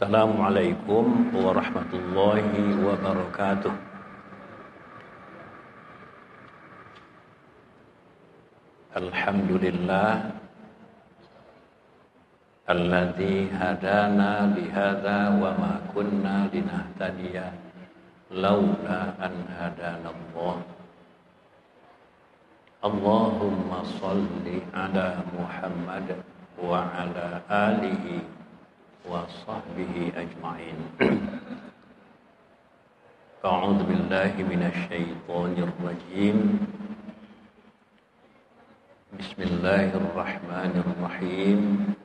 Assalamualaikum warahmatullahi wabarakatuh. Alhamdulillah alladzi hadana lihadza wa ma kunna linahtadiya laula an hadanallah. Allahumma shalli ala Muhammad wa ala alihi wa sahbihi ajma'in. A'udzu billahi minasy syaithanir rajim. Bismillahirrahmanirrahim.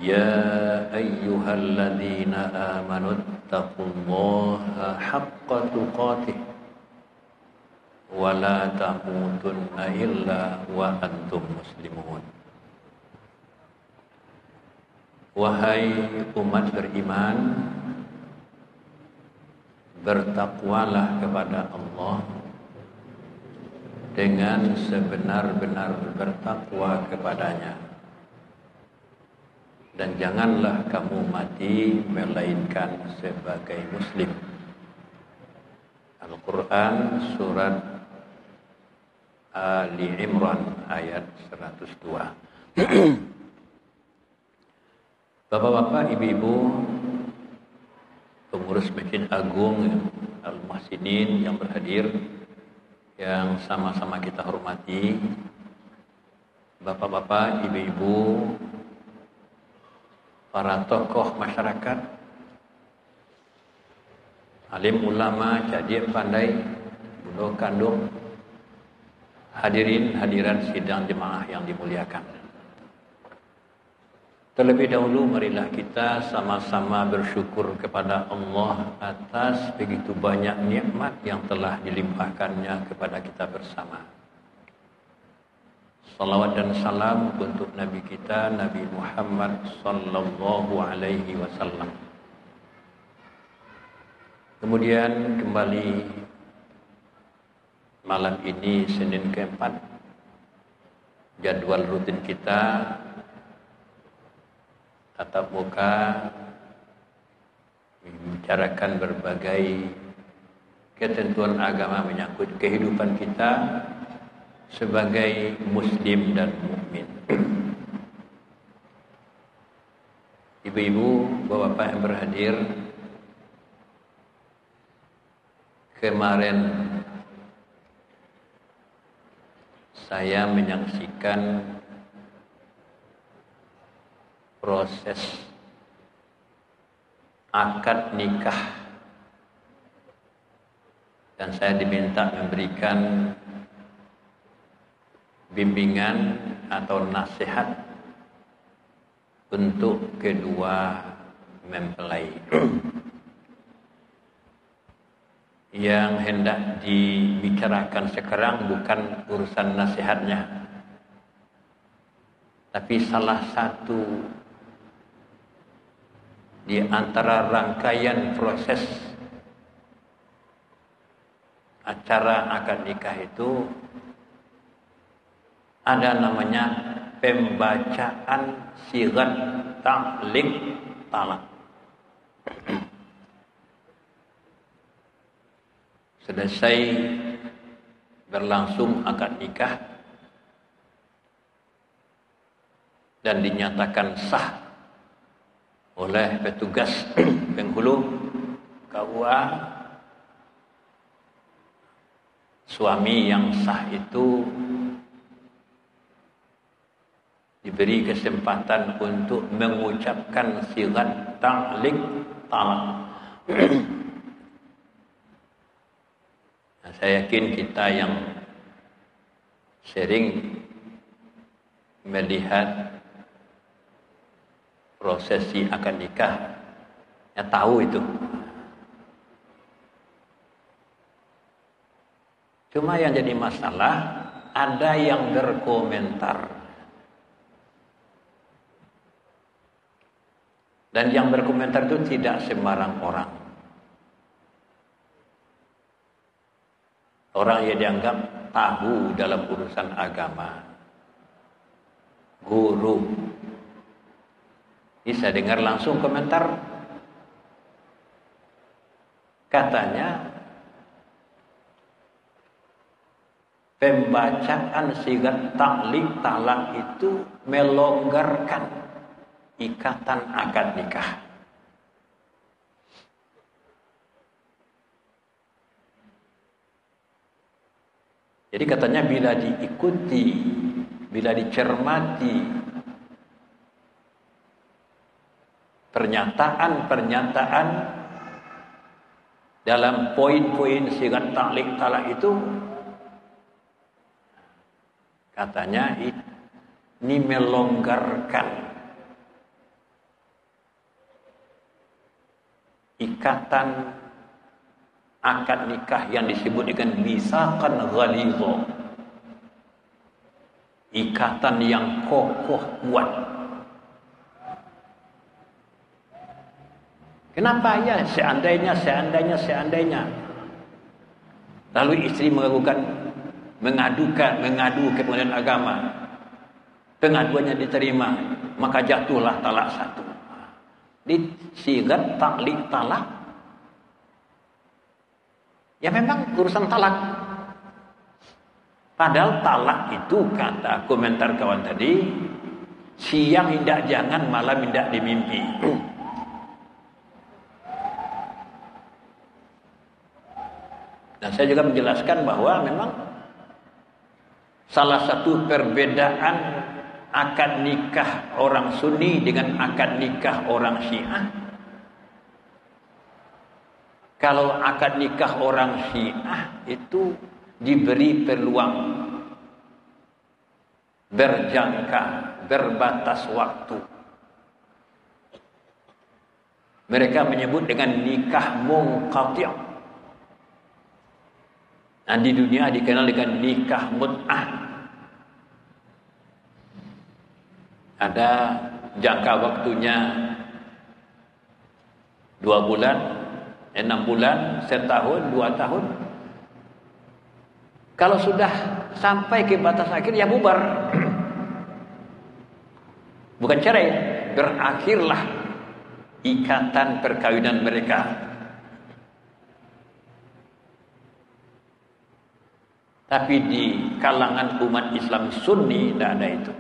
Ya ayyuhalladzina amanu taqullaha haqqa tuqatih wa la tamutunna illa wa antum muslimun. Wahai umat beriman, bertakwalah kepada Allah dengan sebenar-benar bertakwa kepadanya, dan janganlah kamu mati melainkan sebagai muslim. Al-Quran surat Ali Imran ayat 102. Bapak-bapak, ibu-ibu, pengurus Masjid Agung Al-Muhsinin yang berhadir, yang sama-sama kita hormati, bapak-bapak, ibu-ibu, para tokoh masyarakat, alim ulama, cadik pandai, bunuh kandung, hadirin hadirat sidang jemaah yang dimuliakan. Terlebih dahulu marilah kita sama-sama bersyukur kepada Allah atas begitu banyak nikmat yang telah dilimpahkannya kepada kita bersama. Salawat dan salam untuk Nabi kita, Nabi Muhammad sallallahu alaihi wasallam. Kemudian kembali malam ini, Senin keempat, jadwal rutin kita tatap muka membicarakan berbagai ketentuan agama menyangkut kehidupan kita sebagai muslim dan mukmin. Ibu-ibu, bapak-bapak yang berhadir, kemarin saya menyaksikan proses akad nikah, dan saya diminta memberikan bimbingan atau nasihat untuk kedua mempelai. Yang hendak dibicarakan sekarang bukan urusan nasihatnya, tapi salah satu di antara rangkaian proses acara akad nikah itu ada namanya pembacaan sigat ta'liq talak. Selesai berlangsung akad nikah dan dinyatakan sah oleh petugas penghulu KUA, suami yang sah itu diberi kesempatan untuk mengucapkan sigat ta'liq talak. Nah, saya yakin kita yang sering melihat prosesi akad nikah ya tahu itu. Cuma yang jadi masalah, ada yang berkomentar, dan yang berkomentar itu tidak sembarang orang. Orang yang dianggap tahu dalam urusan agama, guru, Bisa dengar langsung komentar. Katanya pembacaan sigat taklik talak itu melonggarkan ikatan akad nikah. Jadi katanya bila diikuti, bila dicermati pernyataan-pernyataan dalam poin-poin sigat taklik talak itu, katanya ini melonggarkan ikatan akad nikah yang disebut dengan misaqan ghalidha, ikatan yang kokoh kuat. Kenapa ya seandainya lalu istri mengadu ke pengadilan agama, pengaduannya diterima, maka jatuhlah talak satu. Di sigat taklik talak, ya memang urusan talak. Padahal talak itu, kata komentar kawan tadi, siang hindak jangan, malam hindak dimimpi. Dan saya juga menjelaskan bahwa memang salah satu perbedaan akad nikah orang Sunni dengan akad nikah orang Syiah, kalau akad nikah orang Syiah itu diberi peluang berjangka, berbatas waktu. Mereka menyebut dengan nikah munqati'. Nah, di dunia dikenal dengan nikah mut'ah. Ada jangka waktunya 2 bulan, 6 bulan, setahun, 2 tahun. Kalau sudah sampai ke batas akhir, ya bubar. Bukan cerai, berakhirlah ikatan perkawinan mereka. Tapi di kalangan umat Islam Sunni tidak ada itu.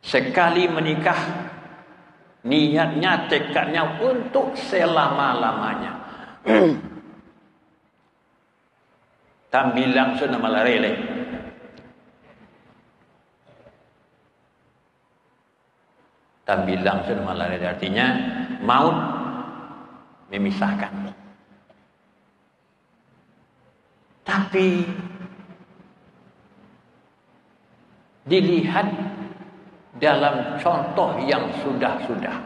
Sekali menikah, niatnya, tekadnya untuk selama-lamanya. Tambilang sudah malah rele. Tambilang sudah malah rele, artinya maut memisahkan. Tapi dilihat dalam contoh yang sudah-sudah,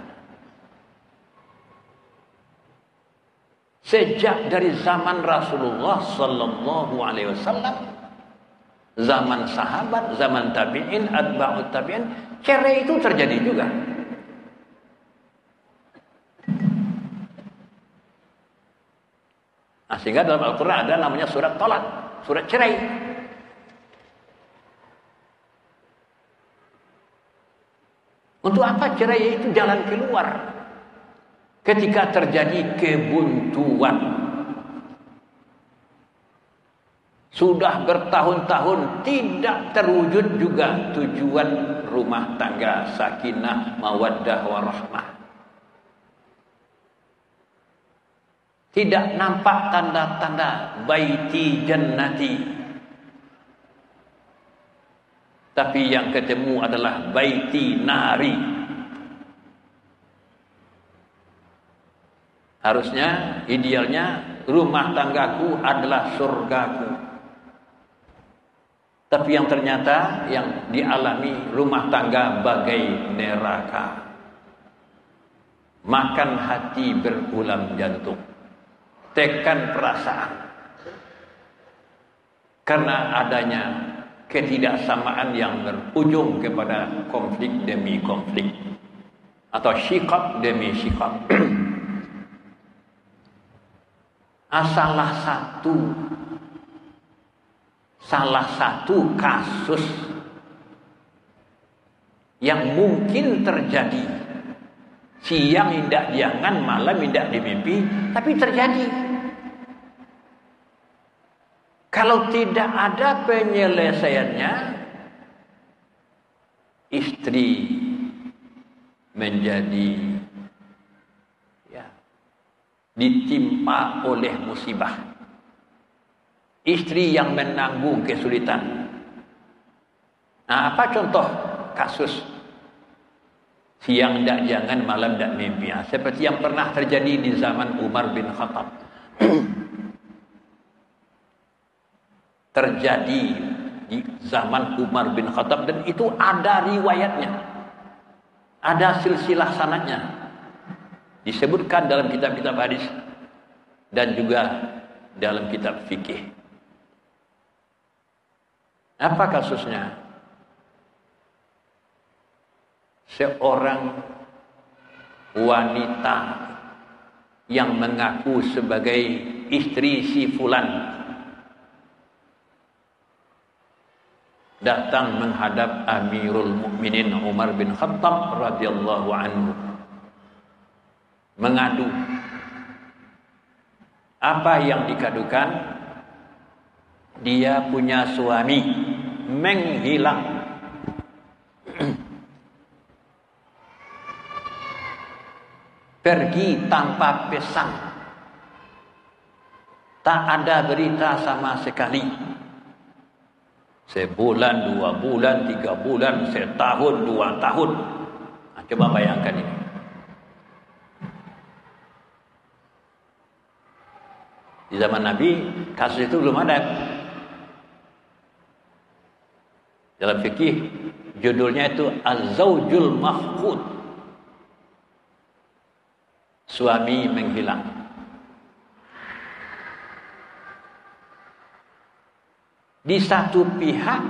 sejak dari zaman Rasulullah sallallahu alaihi wasallam, zaman sahabat, zaman tabi'in, atba'ut tabi'in, cerai itu terjadi juga. Nah, sehingga dalam Al-Quran ada namanya surat tolak, surat cerai. Untuk apa cerai? Itu jalan keluar ketika terjadi kebuntuan. Sudah bertahun-tahun tidak terwujud juga tujuan rumah tangga sakinah, mawaddah, warahmah. Tidak nampak tanda-tanda baiti jannati. Tapi yang ketemu adalah baiti nari. Harusnya, idealnya, rumah tanggaku adalah surgaku. Tapi yang ternyata yang dialami rumah tangga bagai neraka. Makan hati berulam jantung. Tekan perasaan. Karena adanya ketidaksamaan yang berujung kepada konflik demi konflik. Atau syikab demi syikab. Salah satu kasus yang mungkin terjadi Siang indah diangan, malam indah dimimpi, tapi terjadi. Kalau tidak ada penyelesaiannya, istri menjadi ditimpa oleh musibah. Istri yang menanggung kesulitan. Nah, apa contoh kasus siang tidak jangan, malam tidak mimpi? Seperti yang pernah terjadi di zaman Umar bin Khattab. Terjadi di zaman Umar bin Khattab, dan itu ada riwayatnya, ada silsilah sanadnya, disebutkan dalam kitab-kitab hadis dan juga dalam kitab fikih. Apa kasusnya? Seorang wanita yang mengaku sebagai istri si fulan datang menghadap Amirul Mukminin Umar bin Khattab radhiyallahu anhu, mengadu. Apa yang dikadukan? Dia punya suami menghilang. Pergi tanpa pesan. Tak ada berita sama sekali. Sebulan, 2 bulan, 3 bulan, setahun, 2 tahun. Nah, coba bayangkan ini. Di zaman Nabi, kasus itu belum ada. Dalam fikih, judulnya itu Az-Zawjul Mafqud. Suami menghilang. Di satu pihak,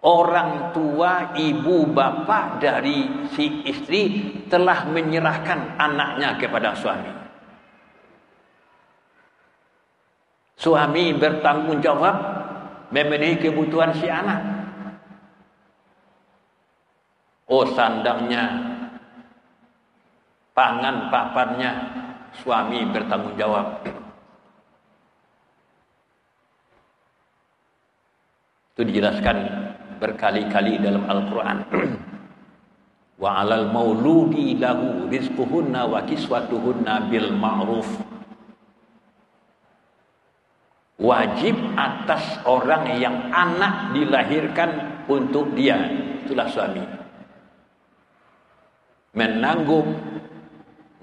orang tua, ibu, bapak dari si istri telah menyerahkan anaknya kepada suami. Suami bertanggung jawab memenuhi kebutuhan si anak. Oh, sandangnya, pangan papannya, suami bertanggung jawab. Itu dijelaskan berkali-kali dalam Al-Quran. Wa 'alal mauludi lahu rizquhunna wa kiswatuhunna bil ma'ruf. Wajib atas orang yang anak dilahirkan untuk dia, itulah suami, menanggung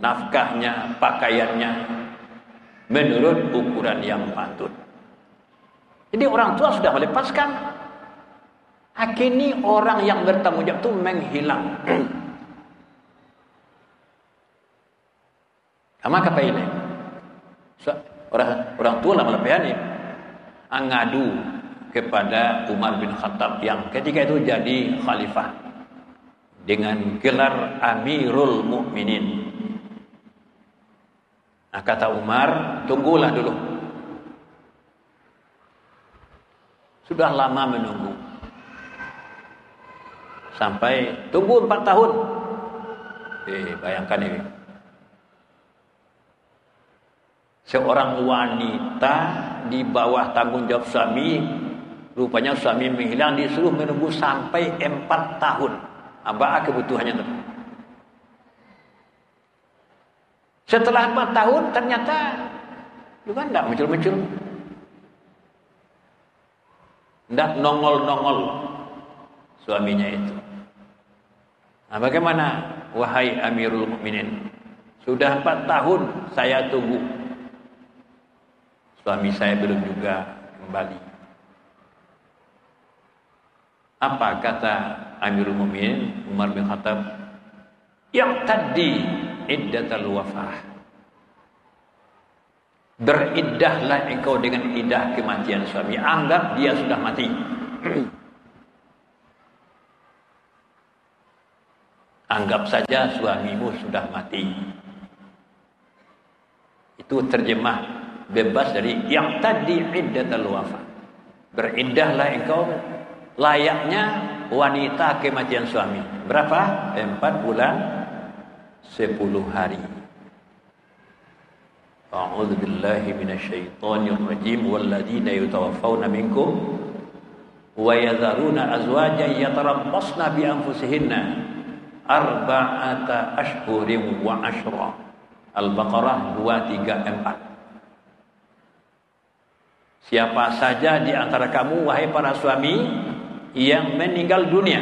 nafkahnya, pakaiannya menurut ukuran yang patut. Jadi orang tua sudah melepaskan, akhirnya orang yang bertanggung jawab itu menghilang. Maka apa ini? Orang tua lah melebihannya, ngadu kepada Umar bin Khattab yang ketika itu jadi khalifah dengan gelar Amirul Mukminin. Nah, kata Umar, tunggulah dulu. Sudah lama menunggu. Sampai tunggu 4 tahun. Bayangkan ini. Seorang wanita di bawah tanggung jawab suami, rupanya suami menghilang, disuruh menunggu sampai 4 tahun. Apa kebutuhannya itu? Setelah 4 tahun ternyata juga tidak muncul-muncul. Tidak nongol-nongol suaminya itu. Nah, bagaimana wahai Amirul Mukminin? Sudah 4 tahun saya tunggu. Suami saya belum juga kembali. Apa kata Amirul Mukminin Umar bin Khattab? Yang tadi iddatul wafah. Beriddahlah engkau dengan iddah kematian suami. Anggap dia sudah mati. Anggap saja suamimu sudah mati. Itu terjemah bebas dari yang tadi iddatul wafah. Beriddahlah engkau layaknya wanita kematian suami. Berapa? 4 bulan 10 hari. A'udzu billahi minasyaitonir rajim. Walladzina yatawaffawna minkum wa yadharuna azwajan yatarabbasna bi anfusihinna arba'ata ashhurin wa ashra. Al-Baqarah 234. Siapa saja di antara kamu wahai para suami yang meninggal dunia,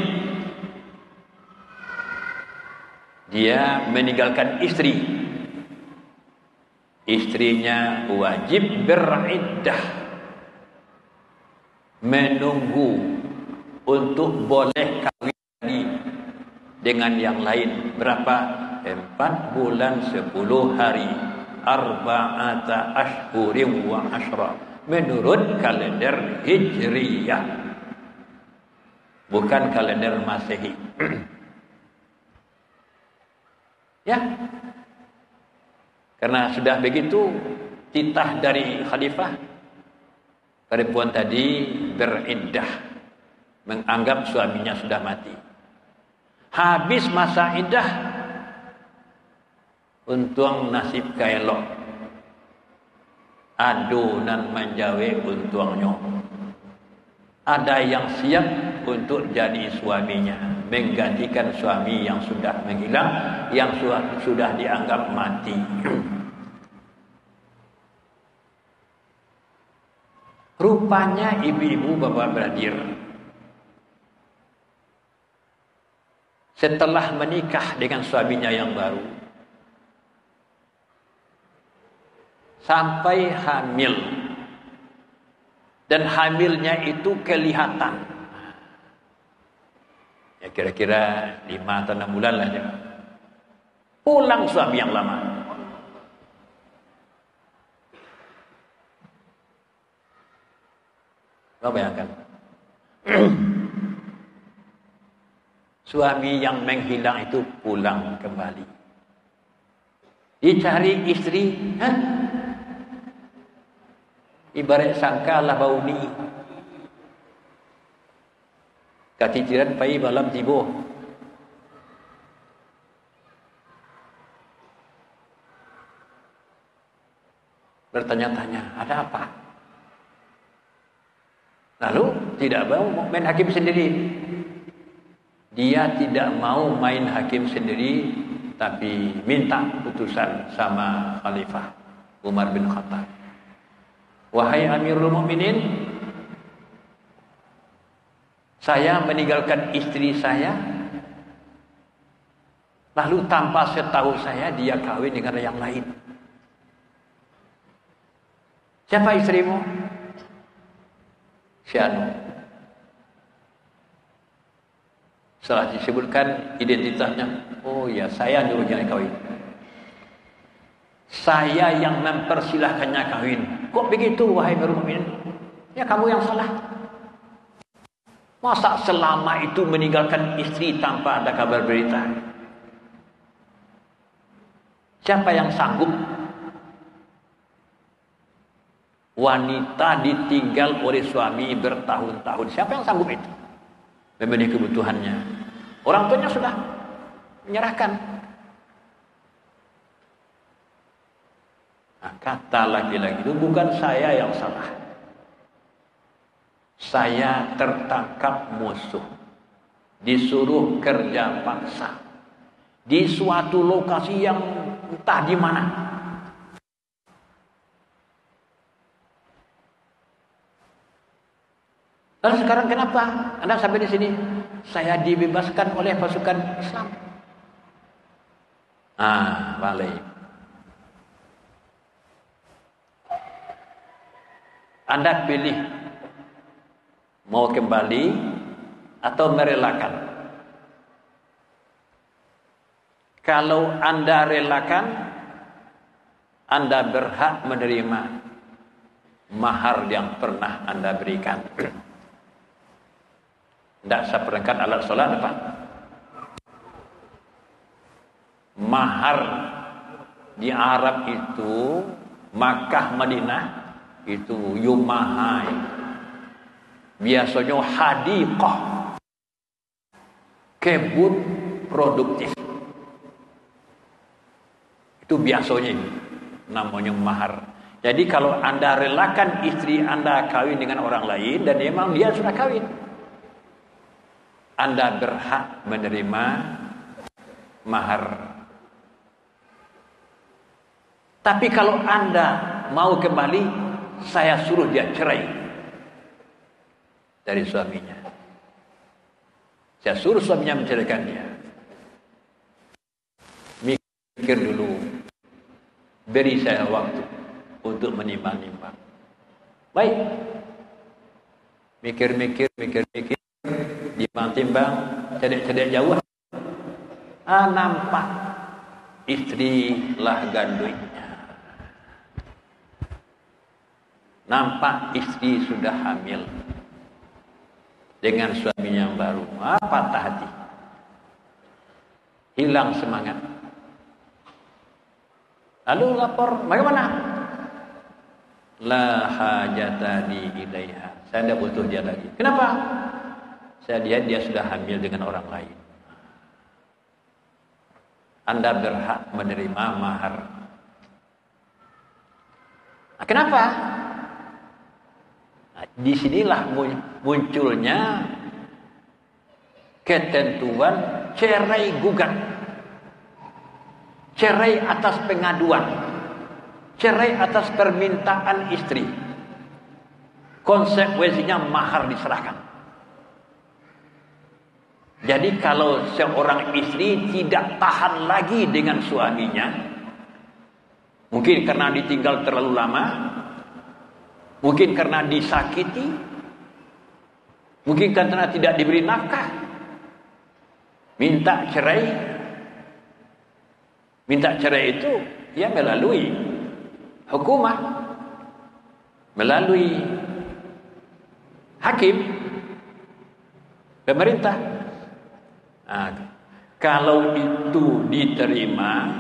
dia meninggalkan istri, istrinya wajib beriddah, menunggu untuk boleh kawin lagi dengan yang lain. Berapa? 4 bulan 10 hari. Arba'ata ashhurin wa ashra, menurut kalender Hijriyah, bukan kalender Masehi. Ya, karena sudah begitu titah dari khalifah, perempuan tadi beriddah, menganggap suaminya sudah mati. Habis masa iddah, untung nasib kaelok, adonan menjawe untuangnya. Ada yang siap untuk jadi suaminya, menggantikan suami yang sudah menghilang, yang sudah dianggap mati. Rupanya ibu-ibu, bapak beradir, setelah menikah dengan suaminya yang baru, sampai hamil, dan hamilnya itu kelihatan, ya kira-kira 5 atau 6 bulan lah dia. Pulang suami yang lama. Kau bayangkan, suami yang menghilang itu pulang kembali, dicari istri, ibarat sangka lah bauni, katiciran pai malam tibo. Bertanya-tanya, ada apa? Lalu tidak mau main hakim sendiri. Dia tidak mau main hakim sendiri, tapi minta putusan sama Khalifah Umar bin Khattab. Wahai Amirul Mukminin, saya meninggalkan istri saya, lalu tanpa setahu saya dia kawin dengan yang lain. Siapa istrimu? Syanu. Setelah disebutkan identitasnya, oh ya, saya nyuruh dia kawin. Saya yang mempersilahkannya kawin. Kok begitu wahai Amirul Mukminin? Ya kamu yang salah. Masa selama itu meninggalkan istri tanpa ada kabar berita? Siapa yang sanggup? Wanita ditinggal oleh suami bertahun-tahun. Siapa yang sanggup itu? Memenuhi kebutuhannya. Orang tuanya sudah menyerahkan. Nah, kata laki-laki itu, bukan saya yang salah. Saya tertangkap musuh, disuruh kerja paksa di suatu lokasi yang entah di mana. Lalu sekarang kenapa Anda sampai di sini? Saya dibebaskan oleh pasukan Islam. Balik. Anda pilih mau kembali atau merelakan. Kalau Anda relakan, Anda berhak menerima mahar yang pernah Anda berikan. Tidak seperangkat alat sholat apa? Mahar di Arab itu, Makkah, Madinah itu yumahai. Biasanya hadiqah. kebut produktif. Itu biasanya namanya mahar. Jadi kalau Anda relakan istri Anda kawin dengan orang lain dan memang dia sudah kawin, Anda berhak menerima mahar. Tapi kalau Anda mau kembali, saya suruh dia cerai dari suaminya. Saya suruh suaminya menceraikan dia. Mikir dulu. Beri saya waktu untuk menimbang-nimbang. Baik. Mikir-mikir, timbang-timbang, cedek-cedek jauh. Nampak istrilah gandunya. Nampak istri sudah hamil dengan suaminya yang baru. Patah hati. Hilang semangat. Lalu lapor, bagaimana? La hajata di ilaiha. Saya tidak butuh dia lagi. Kenapa? Saya lihat dia sudah hamil dengan orang lain. Anda berhak menerima mahar. Nah, kenapa? Nah, disinilah munculnya ketentuan cerai gugat. Cerai atas pengaduan. Cerai atas permintaan istri. Konsekuensinya mahar diserahkan. Jadi kalau seorang istri tidak tahan lagi dengan suaminya, mungkin karena ditinggal terlalu lama, mungkin karena disakiti, mungkin karena tidak diberi nafkah, minta cerai. Minta cerai itu ya melalui hukumah, melalui hakim, pemerintah. Nah, kalau itu diterima,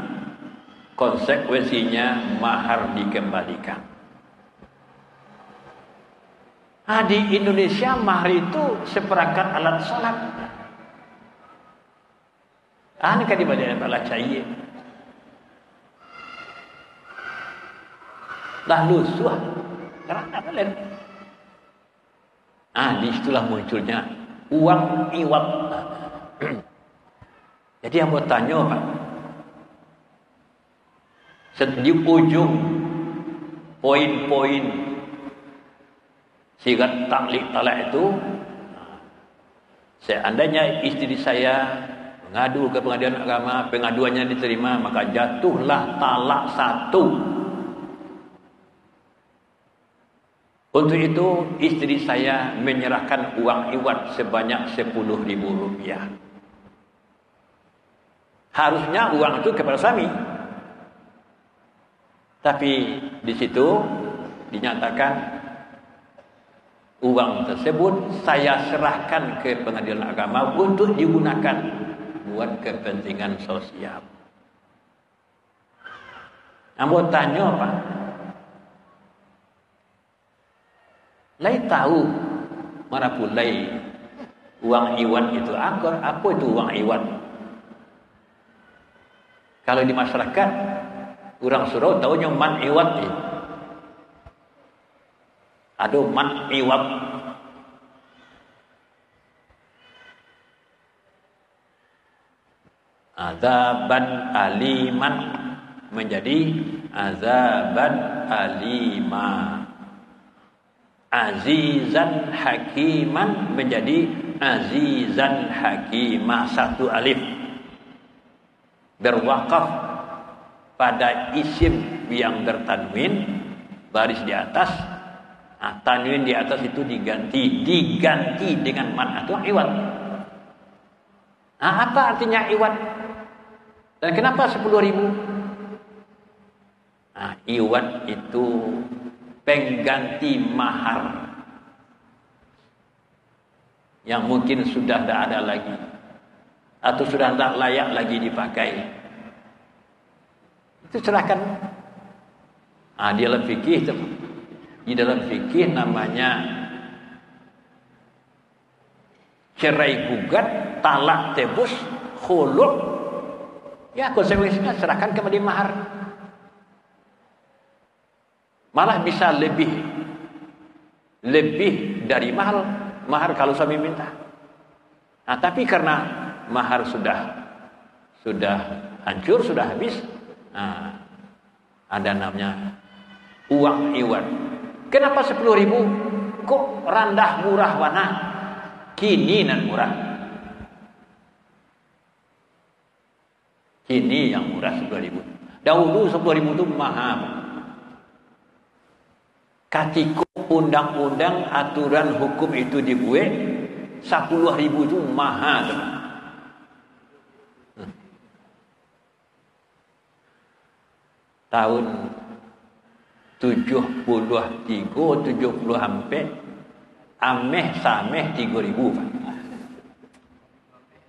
konsekuensinya mahar dikembalikan. Nah, di Indonesia mahar itu seperangkat alat sholat. Ini kan dibaca alat cair. Dah lusuh. Karena apa lain? Disitulah munculnya uang iwat. Jadi yang mau tanya Pak, di ujung poin-poin sigat taklik talak itu, seandainya istri saya mengadu ke pengadilan agama, pengaduannya diterima, maka jatuhlah talak 1. Untuk itu istri saya menyerahkan uang iwat sebanyak 10.000 rupiah. Harusnya uang itu kepada suami. Tapi di situ dinyatakan uang tersebut saya serahkan ke pengadilan agama untuk digunakan buat kepentingan sosial. Ambo tanya Pak, Lai tahu mana pulai uang iwan itu apa itu uang iwan? Kalau di masyarakat orang Surau tahunya man iwat itu. Ada man iwat. Azaban aliman menjadi azaban alima. Azizan hakiman menjadi azizan hakimah. 1 alif berwakaf pada isim yang bertanwin baris di atas. Tanwin di atas itu diganti dengan man atau iwat. Apa artinya iwat? Dan kenapa 10.000? Iwat itu pengganti mahar yang mungkin sudah tidak ada lagi atau sudah tidak layak lagi dipakai. Itu serahkan. Di dalam fikih namanya cerai gugat, talak tebus, khuluk, ya konsekuensinya serahkan kembali mahar. Malah bisa lebih dari mahar kalau suami minta. Nah, tapi karena mahar sudah hancur, sudah habis, nah, ada namanya uang iwan. Kenapa 10.000? Kok rendah murah wana? Kini nan murah. Kini yang murah 10.000. Dahulu 10.000 itu mahal. Ketika undang-undang aturan hukum itu dibuat, 10.000 itu mahal. Tahun 70 hampir ameh sameh 3.000 Pak.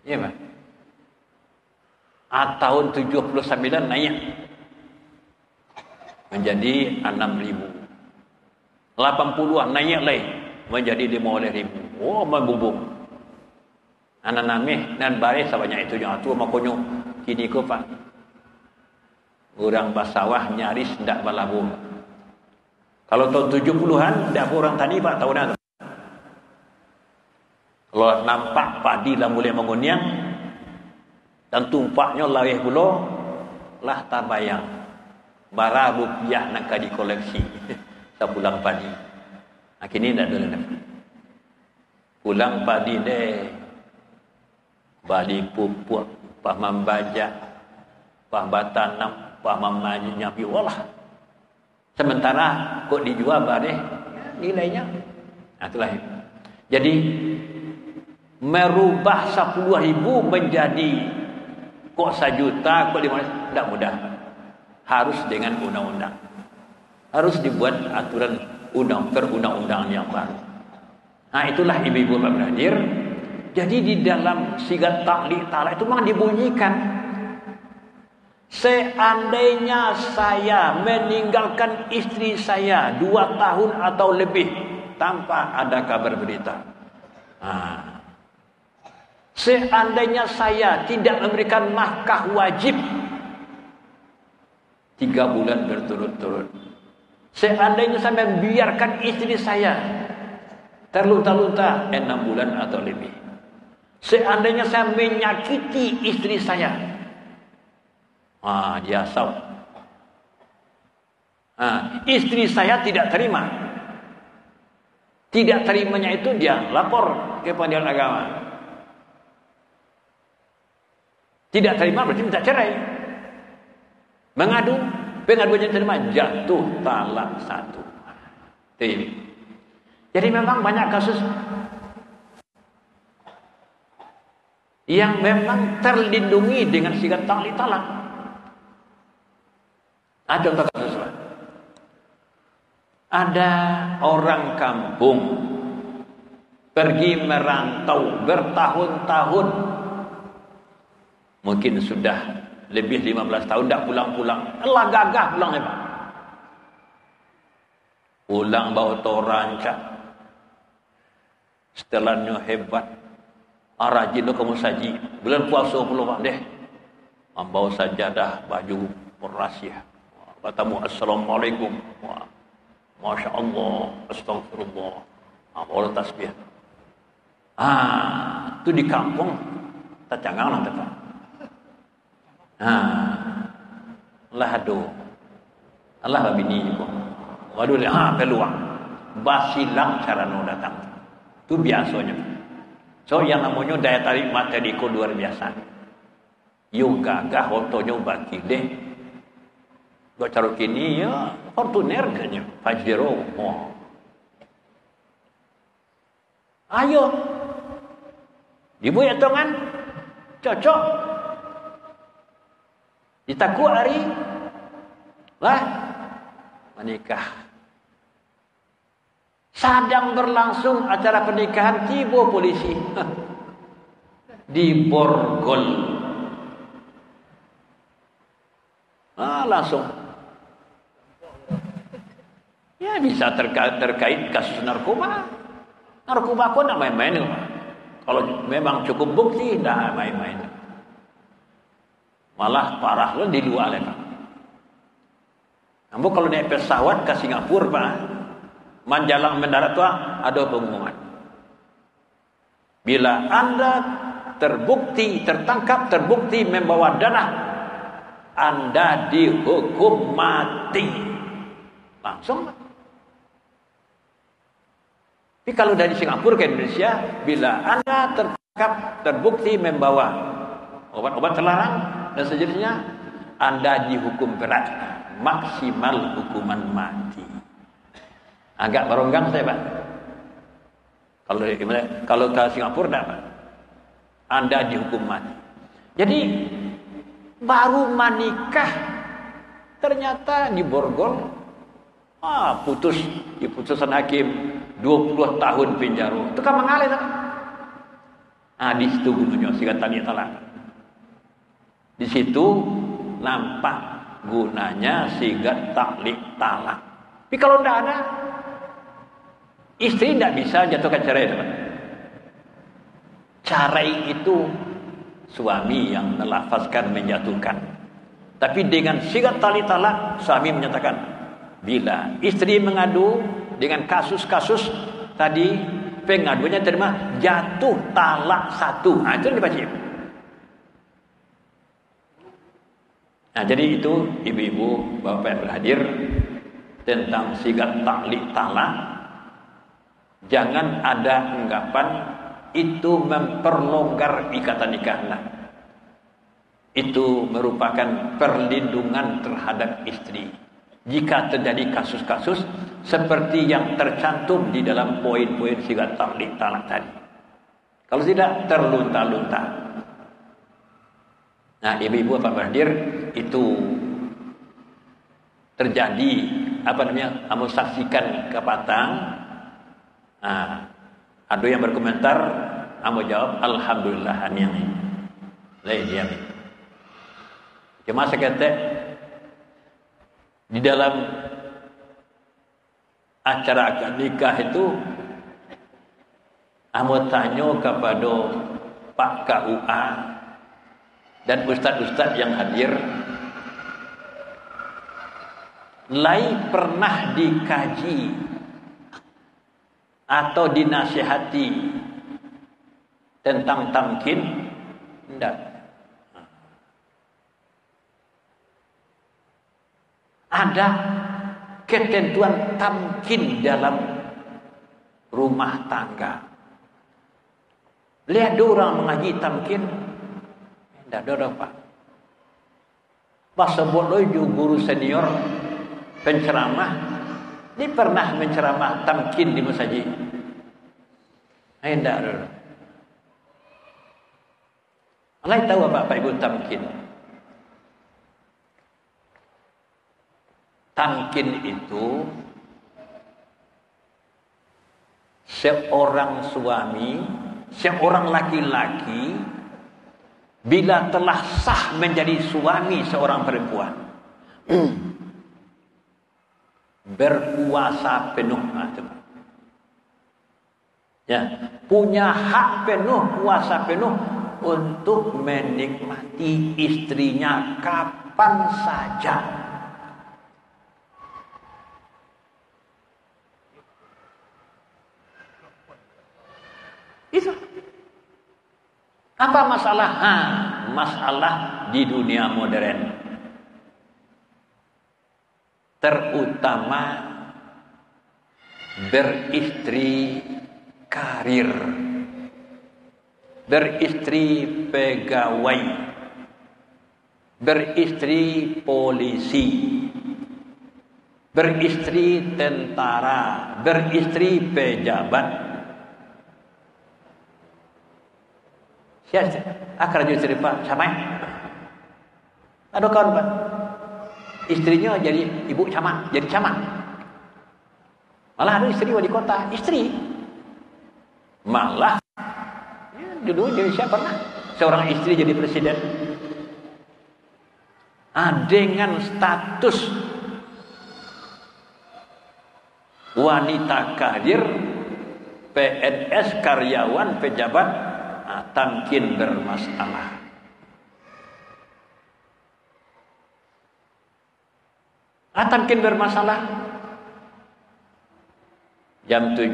Iya Pak. Tahun 79 naik menjadi 6.000. 80-an naik lagi menjadi 15.000. Oh, membubung. Anak nameh dan baris sebanyak itu yang tua makonyo kini ko Pak. Orang basawah nyaris ndak balabur. Kalau tahun 70-an ndak orang tadi Pak tahunan. Kalau nampak padi lah mulai menguniang dan tumpaknya lawih pula lah tabayang. Bara rupiah nak di koleksi. Pulang padi. Nah, kini tak ada lagi. Pulang padi deh. Badi pupuk, pak membaca, pak batanam, pak memanyapi walah. Sementara kok dijual badeh nilainya. Nah, itulah. Jadi merubah 10.000 menjadi kok 1 juta, kok 5 tidak mudah. Harus dengan undang-undang. Harus dibuat aturan perundang-undangan yang baru. Nah, itulah ibu-ibu Pak Hadir. Jadi di dalam sigat ta'liq ta'ala itu memang dibunyikan, seandainya saya meninggalkan istri saya 2 tahun atau lebih tanpa ada kabar berita. Nah, seandainya saya tidak memberikan nafkah wajib 3 bulan berturut-turut. Seandainya saya membiarkan istri saya terlunta-lunta 6 bulan atau lebih. Seandainya saya menyakiti istri saya, dia saw. Istri saya tidak terima. Tidak terimanya itu dia lapor ke pengadilan agama. Tidak terima berarti minta cerai. Mengadu, pengaduannya terima, jatuh talak 1. Jadi memang banyak kasus yang memang terlindungi dengan sigat ta'liq talak. Ada contoh kasus. Ada orang kampung pergi merantau bertahun-tahun, mungkin sudah lebih 15 tahun tidak pulang-pulang. Allah gagah pulang Pak. Pulang bawa torancak. Setelahnya hebat. Rajin tu kamu saji. Bulan puasa pula Pak deh. Membawa sajadah, baju perasiah. Katamu assalamualaikum. Masya Allah, astagfirullah. Bawa tasbih. Tu di kampung tak canggang lah Pak. Allah aduh. Allah bini juga. Waduh, peluang. Basilang cara no datang. Itu biasanya. So yang namanya daya tarik materiko luar biasa. Yung gagah otonya baki deh. Gak cara kini ya Fortuner kayaknya Pajero. Ayo. Ibu ya tongan. Cocok. Ditaku hari lah menikah. Sedang berlangsung acara pernikahan, tiba polisi di borgol. Langsung. Ya bisa terkait kasus narkoba. Narkoba kok nak main-main. Kalau memang cukup bukti, dah main-main. Malah parah lo di luar Pak. Namun kalau naik pesawat ke Singapura Pak, menjalang mendarat tuh ada pengumuman. Bila Anda tertangkap terbukti membawa dana, Anda dihukum mati. Langsung. Tapi kalau dari Singapura ke Indonesia, bila Anda tertangkap terbukti membawa obat-obat terlarang dan sejenisnya, Anda dihukum berat, maksimal hukuman mati. Agak beronggang saya Pak. Kalau ke Singapura enggak Pak. Anda dihukum mati. Jadi baru menikah ternyata diborgol, di putusan hakim 20 tahun penjara. Itu kan mengalir kan? Di situ gunanya sigat tali talak. Di situ nampak gunanya sigat taklik talak. Tapi kalau tidak ada, istri tidak bisa jatuhkan cerai teman. Cerai itu suami yang melafazkan menjatuhkan. Tapi dengan sigat tali talak, suami menyatakan bila istri mengadu dengan kasus-kasus tadi, pengaduannya terima jatuh talak 1. Itu yang dibaca. Jadi itu ibu-ibu, bapak yang berhadir tentang sigat taklik talak. Jangan ada anggapan itu memperlonggar ikatan nikah. Itu merupakan perlindungan terhadap istri. Jika terjadi kasus-kasus seperti yang tercantum di dalam poin-poin sigat taklik talak tadi. Kalau tidak, terlunta-lunta. Ibu-ibu apa berhadir, itu terjadi kamu saksikan ke Patang. Ada yang berkomentar, kamu jawab alhamdulillah ini. Lain diam. Cuma saya kata di dalam acara akad nikah itu, kamu tanya kepada Pak KUA dan ustaz-ustaz yang hadir, pernah dikaji atau dinasihati tentang tamkin? Tidak. Ada ketentuan tamkin dalam rumah tangga. Lihat orang mengaji tamkin, tidak ada Pak. Pas sebut guru senior penceramah, ini pernah menceramah tamkin di masjid. Tidak ada. Allah tahu Bapak Ibu tamkin. Tamkin itu seorang suami, seorang laki-laki bila telah sah menjadi suami seorang perempuan, berkuasa penuh, punya hak penuh, kuasa penuh untuk menikmati istrinya kapan saja. Itu apa masalah? Masalah di dunia modern, terutama beristri karir, beristri pegawai, beristri polisi, beristri tentara, beristri pejabat. Akar istri Pak Samai. Ada kawan Pak, istrinya jadi ibu camat, jadi camat. Malah ada istri wali kota, istri. Malah dulu Indonesia pernah seorang istri jadi presiden. Dengan status wanita karir, PNS, karyawan, pejabat, tamkin bermasalah. Tamkin bermasalah. Jam 7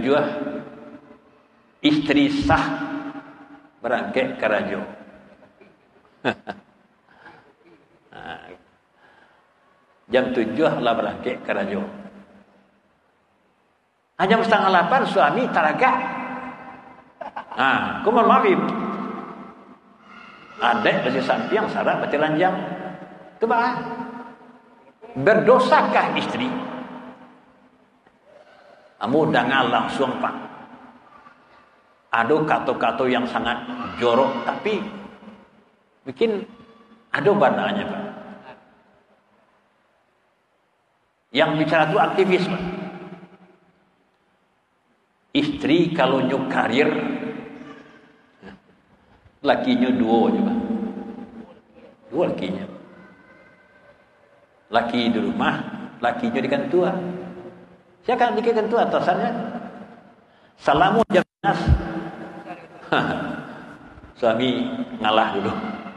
istri sah berangkat ke rajo. Jam 7 lah berangkat ke rajo. Jam 7:30 suami talaga. Kumal maghrib. Adek besi sampiang sarap bati lanjang. Coba. Berdosakah istri? Kamu jangan langsung Pak. Ada kata-kata yang sangat jorok tapi bikin ada bananya Pak. Yang bicara itu aktivis Pak. Istri kalau nyuk karir lakinya dua aja Pak. Dua lakinya. Laki di rumah, lakinya di kantor. Saya akan di kantor atasannya. Salamu jam nas. Suami ngalah dulu.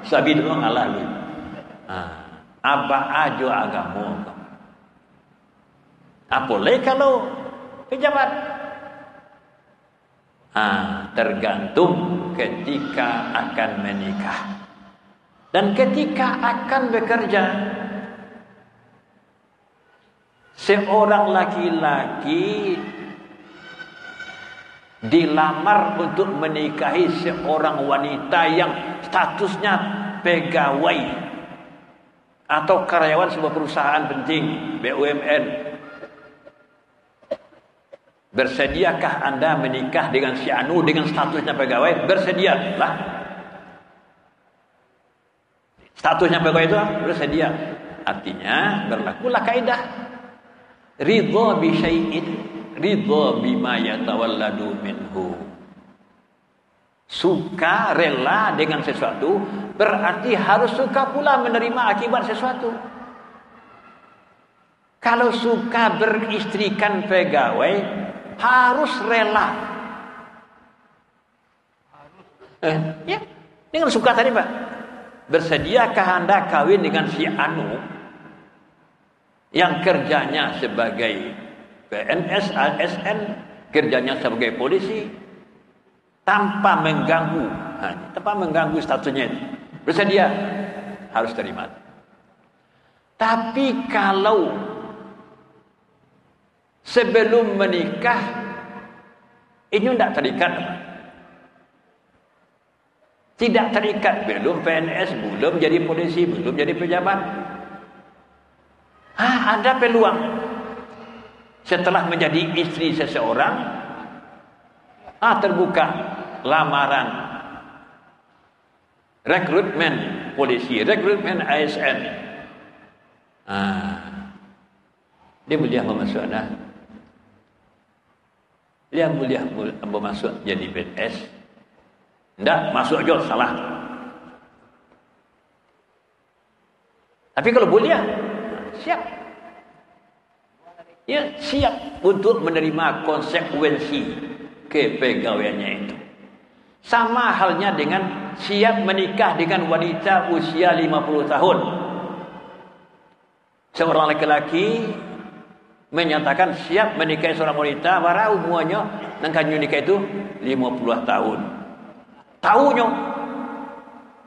Suami dulu ngalah dulu. Apa aja agama. Apalagi kalau pejabat. Tergantung ketika akan menikah. Dan ketika akan bekerja. Seorang laki-laki dilamar untuk menikahi seorang wanita yang statusnya pegawai atau karyawan sebuah perusahaan penting BUMN. Bersediakah Anda menikah dengan si Anu dengan statusnya pegawai? Bersedialah. Statusnya pegawai itu bersedia. Artinya berlakulah kaidah ridha bi syai'in ridha bima yatawalladu minhu. Suka rela dengan sesuatu berarti harus suka pula menerima akibat sesuatu. Kalau suka beristrikan pegawai harus rela. Ya, dengan suka tadi Pak. Bersediakah Anda kawin dengan si Anu yang kerjanya sebagai PNS, ASN, kerjanya sebagai polisi, tanpa mengganggu, tanpa mengganggu statusnya itu. Bersedia, harus terima. Tapi kalau sebelum menikah, ini tidak terikat. Tidak terikat, belum PNS, belum jadi polisi, belum jadi pejabat. Ada peluang setelah menjadi istri seseorang, terbuka lamaran rekrutmen polisi, rekrutmen ASN. Dia boleh masuk dia boleh masuk jadi PNS. Tidak masuk aja salah. Tapi kalau boleh siap. Ya, siap untuk menerima konsekuensi kepegawaiannya itu. Sama halnya dengan siap menikah dengan wanita usia 50 tahun. Seorang laki-laki menyatakan siap menikahi seorang wanita bara umurnya nangkan nikah itu 50 tahun. Tahunya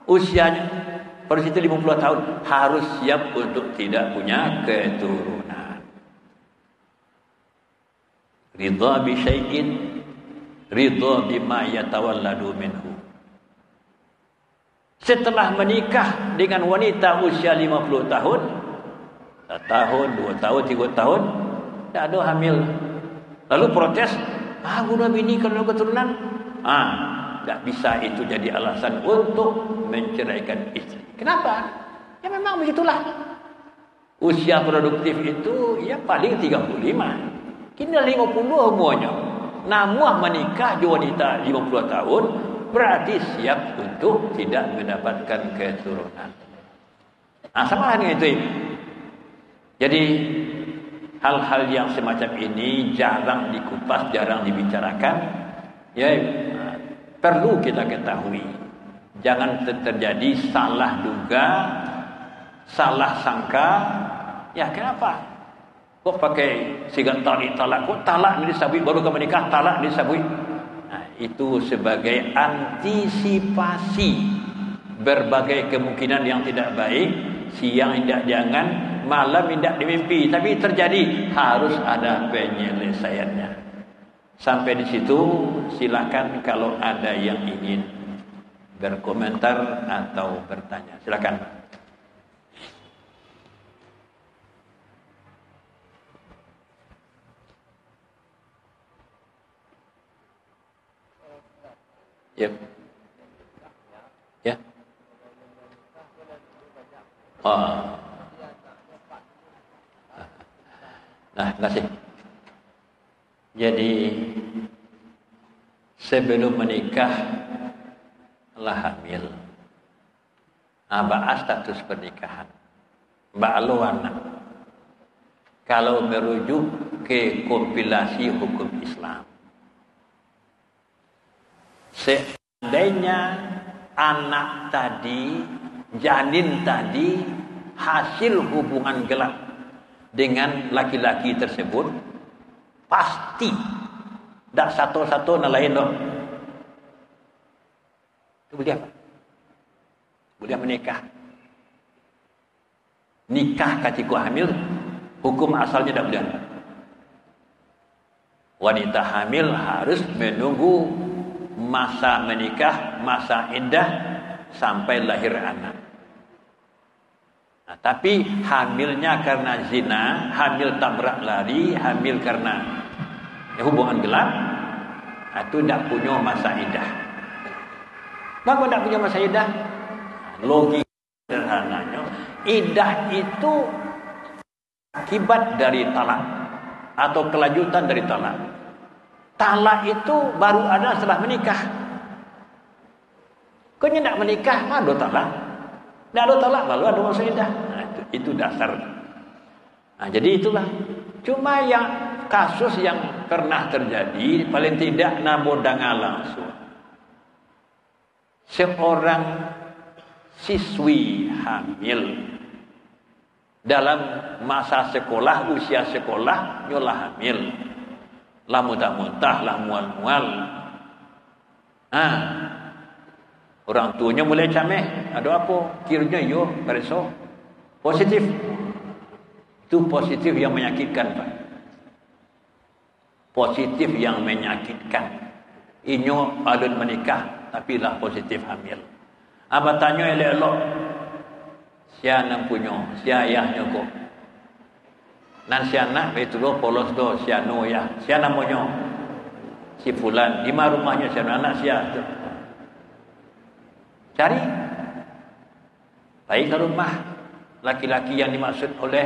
usianya pada situ 50 tahun harus siap untuk tidak punya keturunan. Ridha bi syai'in ridha bima yatawalladu minhu. Setelah menikah dengan wanita usia 50 tahun, 1 tahun, 2 tahun, 3 tahun, tak ada hamil. Lalu protes, guna bini kalau keturunan. Tak bisa itu jadi alasan untuk menceraikan istri. Kenapa? Ya memang begitulah. Usia produktif itu ya paling 35. Kini 50 umurnya. Namun menikah di wanita 50 tahun berarti siap untuk tidak mendapatkan keturunan. Sama dengan itu. Jadi hal-hal yang semacam ini jarang dikupas, jarang dibicarakan. Ya, perlu kita ketahui. Jangan terjadi salah duga, salah sangka. Ya kenapa? Kok pakai sigat talak? Kok talak disabui baru ke menikah, talak disabui? Nah, itu sebagai antisipasi berbagai kemungkinan yang tidak baik. Siang tidak jangan, malam tidak dimimpi, tapi terjadi, harus ada penyelesaiannya. Sampai di situ silakan kalau ada yang ingin berkomentar atau bertanya. Silakan. Ya. Ya. Oh. Nah, terima kasih. Jadi sebelum menikah lah hamil. Bahas status pernikahan. Ba'lu anak. Kalau merujuk ke kompilasi hukum Islam. Seandainya anak tadi, janin tadi hasil hubungan gelap dengan laki-laki tersebut, pasti tak satu-satu lain dong. Itu boleh apa? Boleh menikah. Nikah ketika hamil, hukum asalnya tak boleh. Wanita hamil harus menunggu masa menikah, masa iddah sampai lahir anak. Nah, tapi hamilnya karena zina, hamil tabrak lari, hamil karena hubungan gelap, itu tidak punya masa iddah. Kenapa tidak punya masa iddah? Logika sederhananya, iddah itu akibat dari talak atau kelanjutan dari talak. Talak itu baru ada setelah menikah. Kau tidak menikah, ada talak. Tidak ada talak, lalu ada masa iddah. Nah, itu dasar. Nah, jadi itulah. Cuma yang kasus yang pernah terjadi, paling tidak nabodanga langsung. Seorang siswi hamil dalam masa sekolah, usia sekolah, nyolah hamil. Lah muntah-muntah, lah mual-mual. Orang tuanya mulai cameh. Ada apa? Kiranya yo, bereso. Positif. Itu positif yang menyakitkan, Pak. Positif yang menyakitkan. Inyo alun menikah, tapi lah positif hamil. Abah tanya elok-elok. Siapa punya? Siapa ayahnya kok? Nan si anak itu lo polos do si anu ya. Siapa namanya? Si fulan. Di mana rumahnya si anak siapa? Cari. Baik ke rumah laki-laki yang dimaksud oleh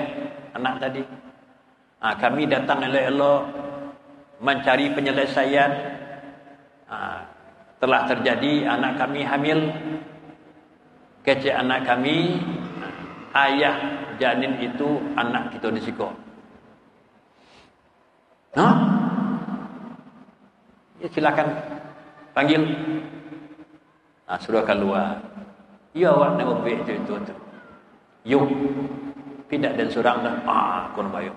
anak tadi. Kami datang elok-elok mencari penyelesaian. Telah terjadi anak kami hamil. Kecil anak kami, ayah janin itu anak kita disiko. Ya silakan panggil. Suruh keluar. Ya awak nak obek itu. Yuk. Tidak dan surang dah. Kon bayo.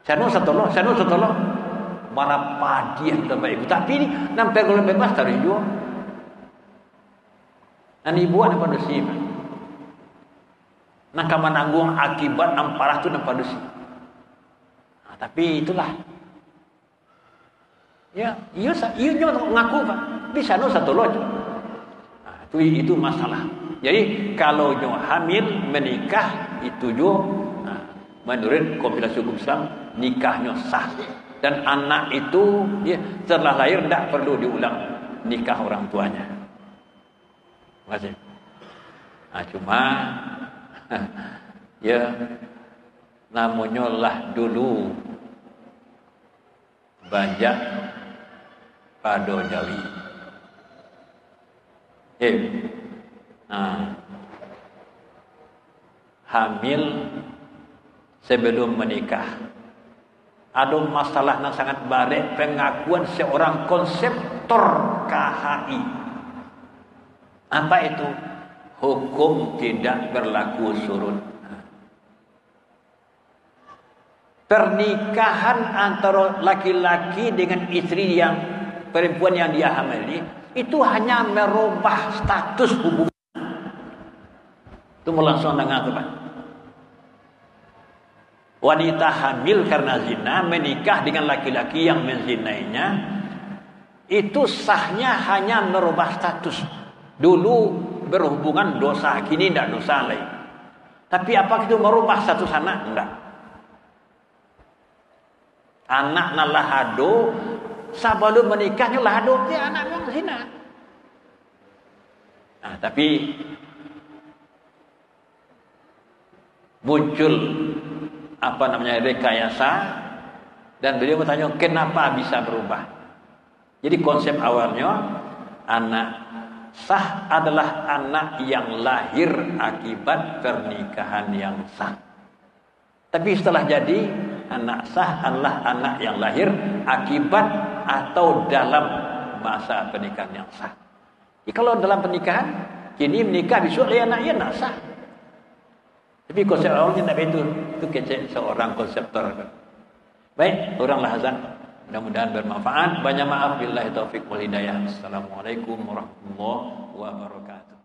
Sanu satolo. Mana padi yang dapat ibu. Tapi ni nampak kalau bebas taruh jual. Dan ibu ada pada si. Nak menanggung akibat amparah tu nampak dosi. Tapi itulah. Ya, ia ngaku Pak. Bisa satu lot. Itu masalah. Jadi kalau nyo hamil menikah itu jo menurut kompilasi hukum Islam nikahnya sah. Dan anak itu setelah lahir tidak perlu diulang nikah orang tuanya. Terima kasih. Cuma ya namanya lah dulu banyak pada Jawi. Hamil sebelum menikah ada masalah yang sangat baik pengakuan seorang konseptor KHI. Apa itu? Hukum tidak berlaku surut. Pernikahan antara laki-laki dengan istri yang perempuan yang dia hamili itu hanya merubah status hubungan. Itu langsung dengan apa? Wanita hamil karena zina menikah dengan laki-laki yang menzinainya, itu sahnya hanya merubah status. Dulu berhubungan dosa, kini tidak dosa lagi. Tapi apakah itu merubah status anak? Enggak. Anak nalahado sebelum menikahnya lahado dia anak yang zina. Nah, tapi muncul rekayasa dan beliau bertanya kenapa bisa berubah. Jadi konsep awalnya anak sah adalah anak yang lahir akibat pernikahan yang sah. Tapi setelah jadi anak sah adalah anak yang lahir akibat atau dalam masa pernikahan yang sah. Jadi kalau dalam pernikahan kini menikah besok dia anaknya nak sah. Tapi konsep awalnya tak itu kecil seorang konseptor. Baik, oranglah azan. Mudah-mudahan bermanfaat. Banyak maaf billahi taufik wal hidayah. Assalamualaikum warahmatullahi wabarakatuh.